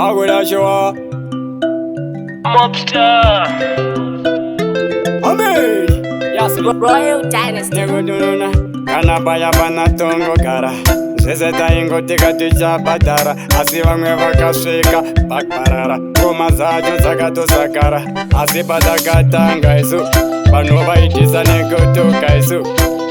Agudashua Mobster. Amen. Yes, Royal Dynasty. Negoduna Kanabaya Banatongo Gara Zezeta ingo tika ticha badara Asi vamwe vakasvika pakparara Ngoma dzacho dzakatosakara Asi patakatanga isu vanhu vaitisa nekutuka isu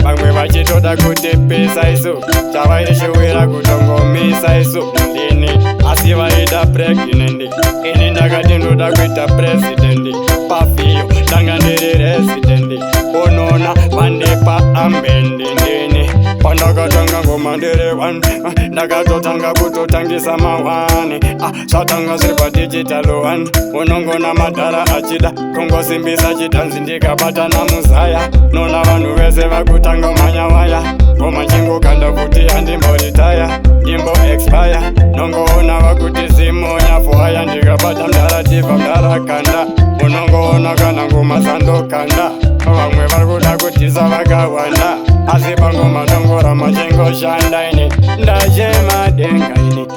vamwe vachitoda kutipisa isu chavaishuwira kutongomisa isu ndini asi vaida preginendi ini ndakati ndoda kuita prezidendi pafiyo ndanga ndiri rezidendi unona vandipa ambendi ndini pandakatanga ngoma ndiri 1 ndakatotanga kutotangisa mawani zvatanga zviri padigital 1 unongona madhara achida kungosimbisa chitanzi ndikabatana muzaya nona vanhu vese vakutanga mhanya waya ngoma chingokanda kuti handimboritaya ndimbo expire nongoona vakuti zimonya fohaya ndikabata mdarativha mdarakanda unongoona kana ngoma zandokanda vamwe vari kuda kutisa vakawanda asi pangoma ndongorama chingoshanda ini ndachema denga ini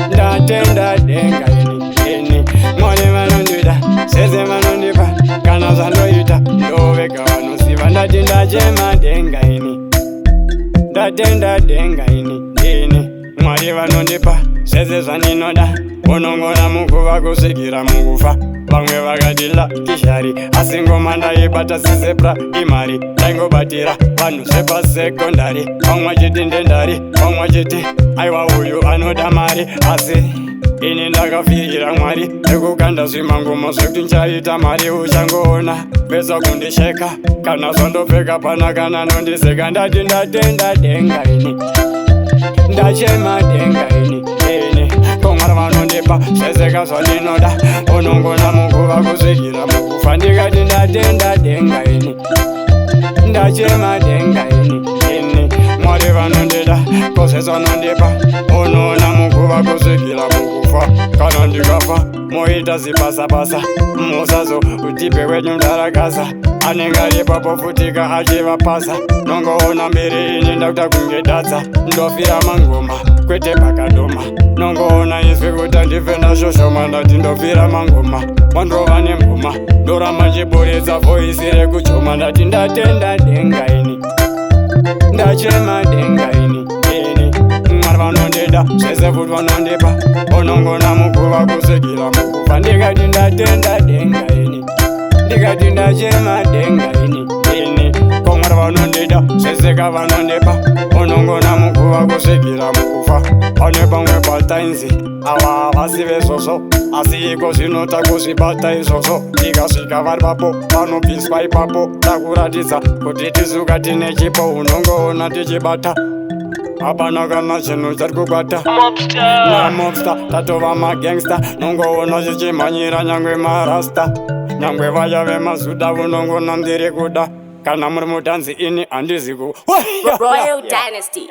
ndatenda denga ini mwari vanondida sese vanondipa kana zvandoita ndovega vanoziva ndati ndachema denga ini ndatenda denga ini mwari vanondipa sese zvandinoda unongona mukuva kusvikira mukufa vamwe vakadila kishari asi ngoma ndaibata sisepra imari ndaingobatira vanhu zvepasekondari vamwe chiti ndendari vamwe chiti aiwa uyu anoda mari asi ini ndakafirira mwari nekukanda zvimangoma zvekuti nchaita mari uchangoona pesa kundisheka kana zvandopfeka pana kana nondiseka ndati ndatenda denga ini ndachema denga ini komwari vanondipa zveseka zvandinoda unongona mukuva kusvikira mukufa ndikati ndatenda denga ini ndachema denga ini mwari vanondida kozvezvanondipa unoona mukuva kusvikira mukufa kana ndikafa moita zipasapasa musazo utipe wenyu ndarakasa anenge aripapo futika achivapasa nongoona mberi ini ndakuta kungedatsa ndofira mangoma kwete pakadoma nongoona izvi kuti andifenda shoshoma ndati ndofira mangoma mandova nembuma ndoramba chiburitsa voisi rekuchoma ndati ndatenda denga ini ndachema denga ini mwari vanondida zvese kuti vanondipa unongona mukuva kusvikira mukufa ndikati ndatenda denga ini ndikati ndachema denga ini komwari vanondida zveseka vanondipa unongona mukuva kusvikira mukufa pane pamwe patainzi ava vasi vezvozvo asi iko zvinota kuzvibata izvozvo tikasvika vari papo vanobviswa ipapo takuratidza kuti tisuka tine chipo unongoona tichibata hapana kana chinhu chari kukwata namobster tatova magangster nongoona chichimhanyira nyangwe marasta nyangwe vaya vemazuda unongona ndiri kuda kana muri mutanzi ini handizi ku Royal Dynasty.